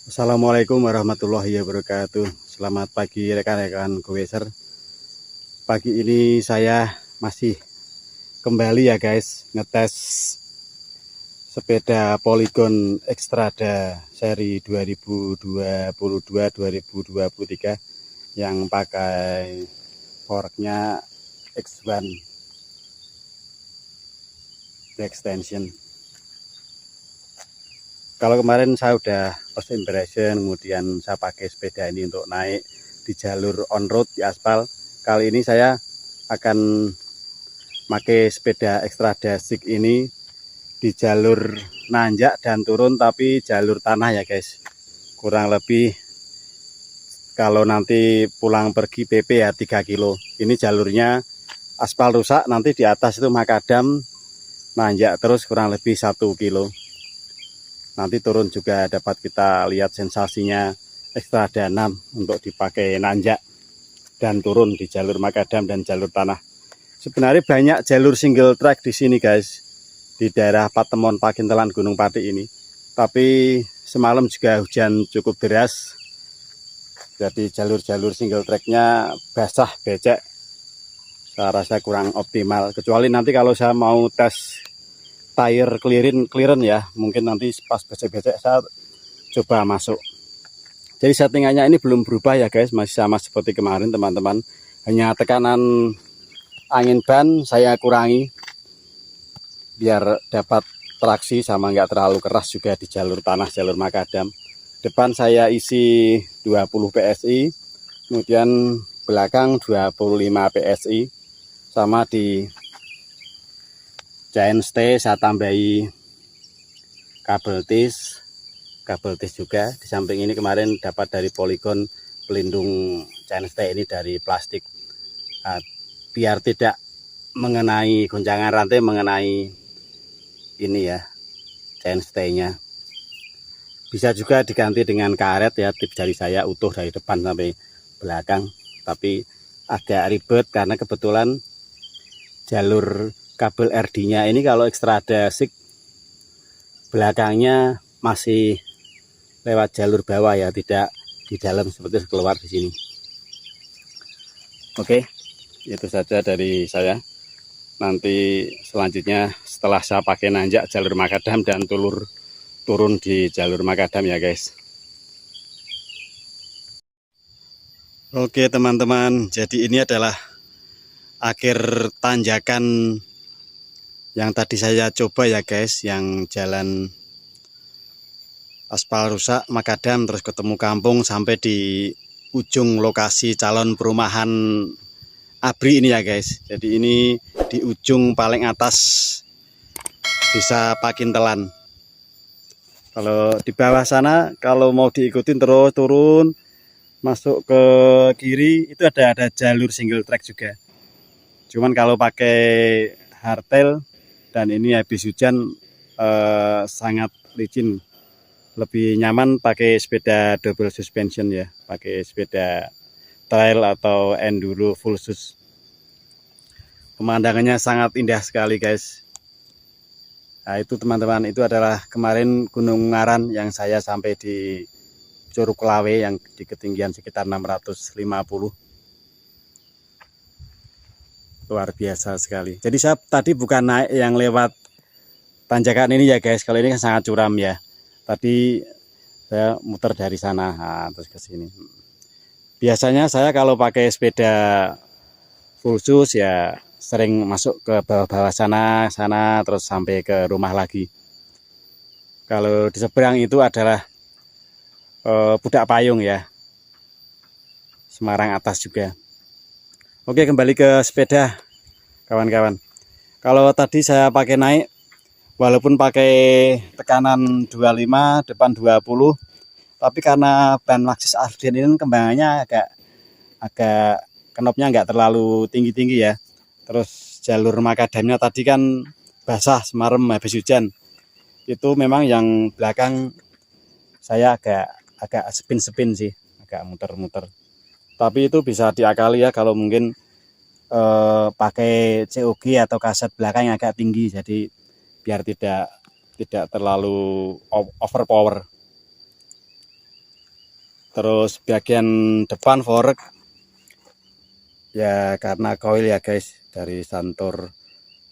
Assalamualaikum warahmatullahi wabarakatuh. Selamat pagi rekan-rekan goeser. Pagi ini saya masih kembali ya guys, ngetes sepeda Polygon Xtrada seri 2022-2023 yang pakai forknya X1 extension. Kalau kemarin saya udah first impression, kemudian saya pakai sepeda ini untuk naik di jalur on road di aspal. Kali ini saya akan pakai sepeda Xtrada Stick ini di jalur nanjak dan turun, tapi jalur tanah ya guys. Kurang lebih kalau nanti pulang pergi PP ya 3 kilo. Ini jalurnya aspal rusak, nanti di atas itu makadam, nanjak terus kurang lebih 1 kilo. Nanti turun juga dapat kita lihat sensasinya Xtrada 6 untuk dipakai nanjak dan turun di jalur makadam dan jalur tanah. Sebenarnya banyak jalur single track di sini guys, di daerah Patemon Pakintelan Gunung Pati ini. Tapi semalam juga hujan cukup deras, jadi jalur-jalur single tracknya basah becek. Saya rasa kurang optimal. Kecuali nanti kalau saya mau tes tire clearance ya, mungkin nanti pas becek-becek saya coba masuk. Jadi settingannya ini belum berubah ya guys, masih sama seperti kemarin teman-teman. Hanya tekanan angin ban saya kurangi biar dapat traksi sama nggak terlalu keras juga di jalur tanah, jalur makadam. Depan saya isi 20 PSI, kemudian belakang 25 PSI, sama di chainstay saya tambahi kabel tis juga. Di samping ini kemarin dapat dari Polygon pelindung chainstay ini dari plastik, biar tidak mengenai goncangan rantai mengenai ini ya chainstay-nya. Bisa juga diganti dengan karet ya, tips dari saya utuh dari depan sampai belakang, tapi agak ribet karena kebetulan jalur kabel RD-nya ini kalau Xtrada Stick belakangnya masih lewat jalur bawah ya, tidak di dalam seperti keluar di sini. Oke, itu saja dari saya. Nanti selanjutnya setelah saya pakai nanjak jalur makadam dan turun di jalur makadam ya guys. Oke teman-teman, jadi ini adalah akhir tanjakan yang tadi saya coba ya guys, yang jalan aspal rusak makadam terus ketemu kampung sampai di ujung lokasi calon perumahan ABRI ini ya guys. Jadi ini di ujung paling atas desa Pakintelan. Kalau di bawah sana kalau mau diikutin terus turun masuk ke kiri itu ada jalur single track juga. Cuman kalau pakai hardtail dan ini habis hujan sangat licin, lebih nyaman pakai sepeda double suspension ya, pakai sepeda trail atau enduro full sus. Pemandangannya sangat indah sekali guys. Nah itu teman-teman, itu adalah kemarin Gunung Ngaran yang saya sampai di Curug Lawe yang di ketinggian sekitar 650. Luar biasa sekali. Jadi saya tadi bukan naik yang lewat tanjakan ini ya guys, kalau ini kan sangat curam ya. Tadi saya muter dari sana terus ke sini. Biasanya saya kalau pakai sepeda full sus ya sering masuk ke bawah-bawah sana terus sampai ke rumah lagi. Kalau di seberang itu adalah Pudak Payung ya, Semarang atas juga. Oke, kembali ke sepeda kawan-kawan. Kalau tadi saya pakai naik, walaupun pakai tekanan 25 depan 20, tapi karena ban Maxxis Arden ini kembangannya agak knopnya nggak terlalu tinggi-tinggi ya. Terus jalur makadamnya tadi kan basah semalam habis hujan. Itu memang yang belakang saya agak spin sih, agak muter-muter. Tapi itu bisa diakali ya kalau mungkin pakai COG atau kaset belakang yang agak tinggi, jadi biar tidak terlalu overpower. Terus bagian depan forek ya karena koil ya guys, dari Santur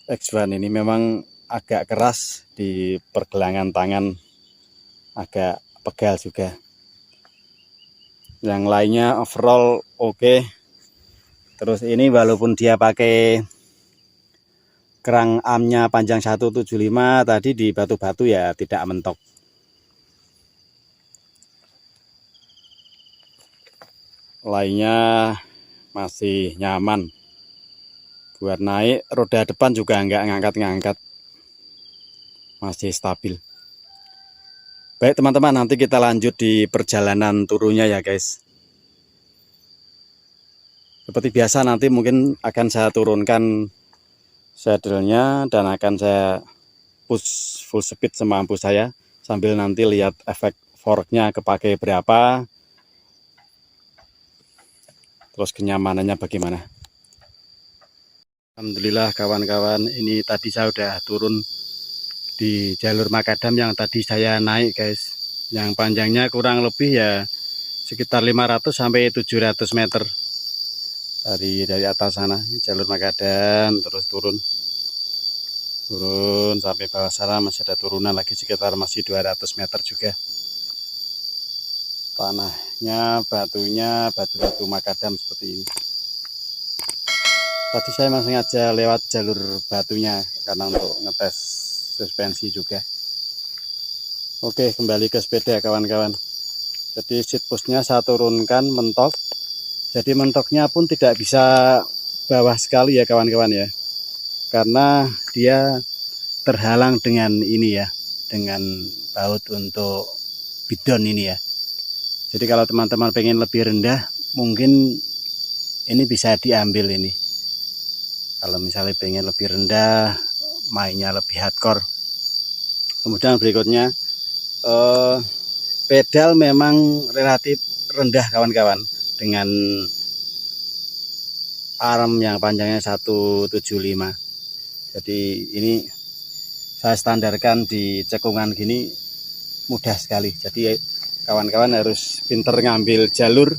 X1 ini memang agak keras di pergelangan tangan, agak pegal juga. Yang lainnya overall oke. Terus ini walaupun dia pakai kerang amnya panjang 175, tadi di batu-batu ya tidak mentok. Lainnya masih nyaman. Buat naik roda depan juga nggak ngangkat-ngangkat, masih stabil. Baik teman-teman, nanti kita lanjut di perjalanan turunnya ya guys. Seperti biasa nanti mungkin akan saya turunkan saddle-nya dan akan saya push full speed semampu saya, sambil nanti lihat efek forknya kepake berapa, terus kenyamanannya bagaimana. Alhamdulillah kawan-kawan, ini tadi saya udah turun di jalur makadam yang tadi saya naik guys, yang panjangnya kurang lebih ya sekitar 500 sampai 700 meter dari atas sana, jalur makadam, terus turun sampai bawah sana masih ada turunan lagi sekitar masih 200 meter juga. Tanahnya, batunya, batu-batu makadam seperti ini. Tadi saya masih sengaja lewat jalur batunya karena untuk ngetes suspensi juga. Oke, kembali ke sepeda kawan-kawan. Jadi seat pushnya saya turunkan mentok. Jadi mentoknya pun tidak bisa bawah sekali ya kawan-kawan ya. Karena dia terhalang dengan ini ya, dengan baut untuk bidon ini ya. Jadi kalau teman-teman pengen lebih rendah, mungkin ini bisa diambil ini. Kalau misalnya pengen lebih rendah, mainnya lebih hardcore. Kemudian berikutnya, pedal memang relatif rendah kawan-kawan, dengan arm yang panjangnya 175. Jadi ini saya standarkan di cekungan gini mudah sekali. Jadi kawan-kawan harus pinter ngambil jalur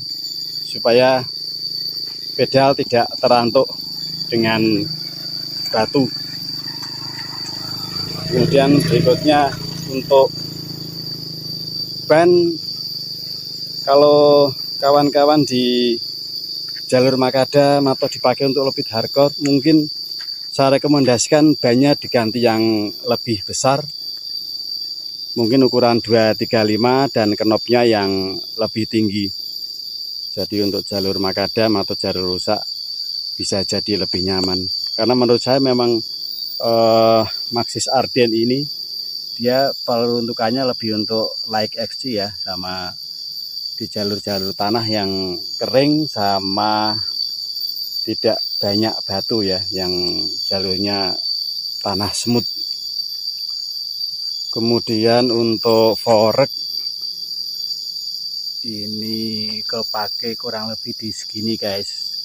supaya pedal tidak terantuk dengan batu. Kemudian berikutnya untuk ban, kalau kawan-kawan di jalur makadam atau dipakai untuk lebih hardcore, mungkin saya rekomendasikan bannya diganti yang lebih besar, mungkin ukuran 235 dan knopnya yang lebih tinggi. Jadi untuk jalur makadam atau jalur rusak bisa jadi lebih nyaman. Karena menurut saya memang Maxxis Arden ini dia peruntukannya lebih untuk light XC ya, sama di jalur-jalur tanah yang kering sama tidak banyak batu ya, yang jalurnya tanah semut. Kemudian untuk forek ini kepake kurang lebih di segini guys.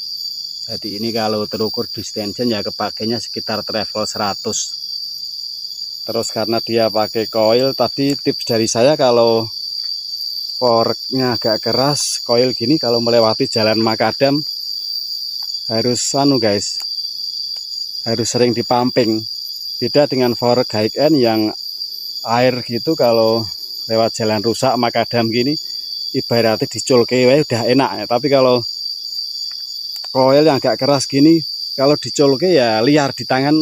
Jadi ini kalau terukur distension ya kepakainya sekitar travel 100. Terus karena dia pakai coil, tadi tips dari saya kalau foreknya agak keras, coil gini kalau melewati jalan makadam harus guys, harus sering dipamping. Beda dengan forek high end yang air gitu, kalau lewat jalan rusak makadam gini ibaratnya diculke udah enak ya. Tapi kalau coil yang agak keras gini, kalau dicolke ya liar di tangan,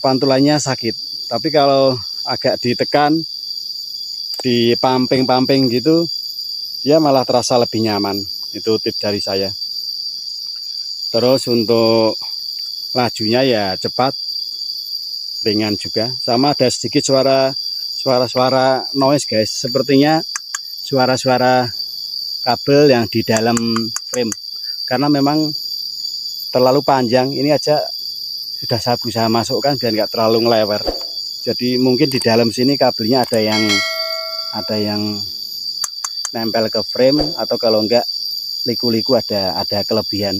pantulannya sakit. Tapi kalau agak ditekan, dipamping-pamping gitu, dia malah terasa lebih nyaman. Itu tips dari saya. Terus untuk lajunya ya cepat, ringan juga. Sama ada sedikit suara noise guys. Sepertinya suara-suara kabel yang di dalam frame. Karena memang terlalu panjang, ini aja sudah saya berusaha masukkan biar nggak terlalu ngelewer. Jadi mungkin di dalam sini kabelnya ada yang nempel ke frame, atau kalau enggak liku-liku ada kelebihan.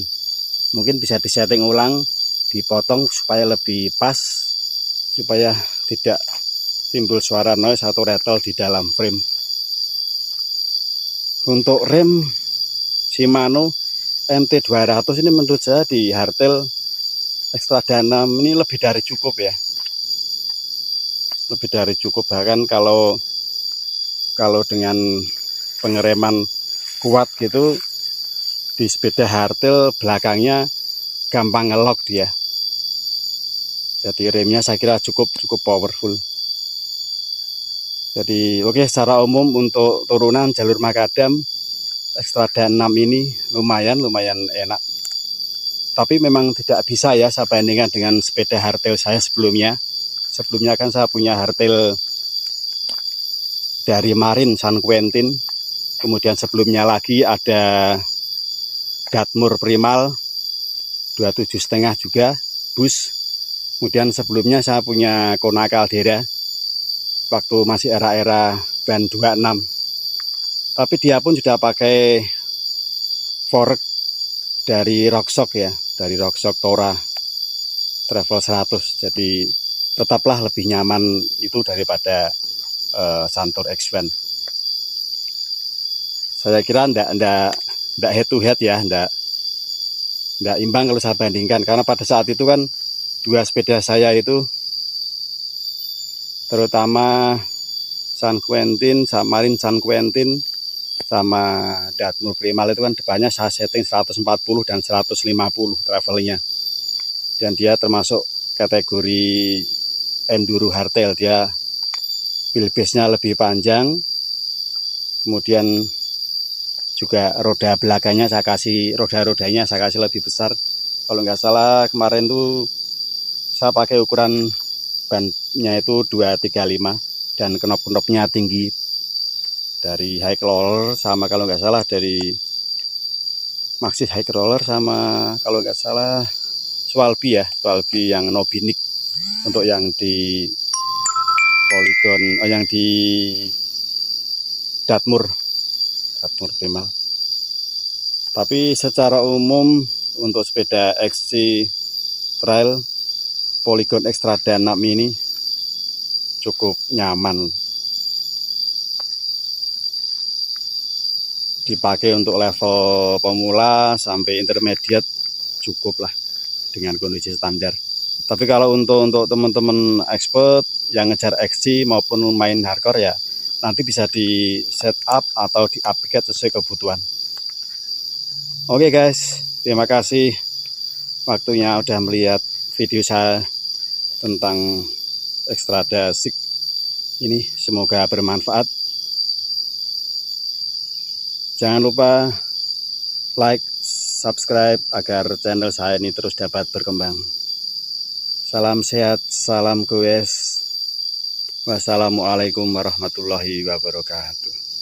Mungkin bisa disetting ulang, dipotong supaya lebih pas, supaya tidak timbul suara noise atau rattle di dalam frame. Untuk rem Shimano MT200 ini menurut saya di hardtail Xstrada 6 ini lebih dari cukup ya. Lebih dari cukup, bahkan kalau dengan pengereman kuat gitu di sepeda hardtail belakangnya gampang ngelok dia. Jadi remnya saya kira cukup powerful. Jadi oke, secara umum untuk turunan jalur makadam Xstrada 6 ini lumayan enak. Tapi memang tidak bisa ya saya bandingkan dengan sepeda hardtail saya sebelumnya. Sebelumnya kan saya punya hardtail dari Marin San Quentin. Kemudian sebelumnya lagi ada Datmur Primal 27,5 juga bus. Kemudian sebelumnya saya punya Kona Caldera waktu masih era-era ban 26. Tapi dia pun sudah pakai fork dari Rockshox ya, dari Rockshox Tora Travel 100. Jadi tetaplah lebih nyaman itu daripada Santur X1. Saya kira ndak head to head ya, ndak imbang kalau saya bandingkan, karena pada saat itu kan dua sepeda saya itu, terutama San Quentin, Marin San Quentin sama Datmur Primal itu kan depannya saya setting 140 dan 150 travelnya. Dan dia termasuk kategori enduro hardtail, dia wheelbase-nya lebih panjang. Kemudian juga roda belakangnya saya kasih, roda-rodanya saya kasih lebih besar. Kalau nggak salah kemarin tuh saya pakai ukuran bannya itu 235 dan knop-knopnya tinggi dari high roller sama kalau nggak salah dari Maxxis high roller sama kalau nggak salah Swalby ya, Swalby yang Nobinik untuk yang di Polygon, yang di Datmur Primal. Tapi secara umum untuk sepeda XC Trail Polygon Xstrada 6 ini cukup nyaman. Dipakai untuk level pemula sampai intermediate cukup lah dengan kondisi standar. Tapi kalau untuk teman-teman expert yang ngejar XC maupun main hardcore ya nanti bisa di setup atau di upgrade sesuai kebutuhan. Oke guys, terima kasih waktunya udah melihat video saya tentang Xstrada 6 ini, semoga bermanfaat. Jangan lupa like, subscribe agar channel saya ini terus dapat berkembang. Salam sehat, salam goes. Wassalamualaikum warahmatullahi wabarakatuh.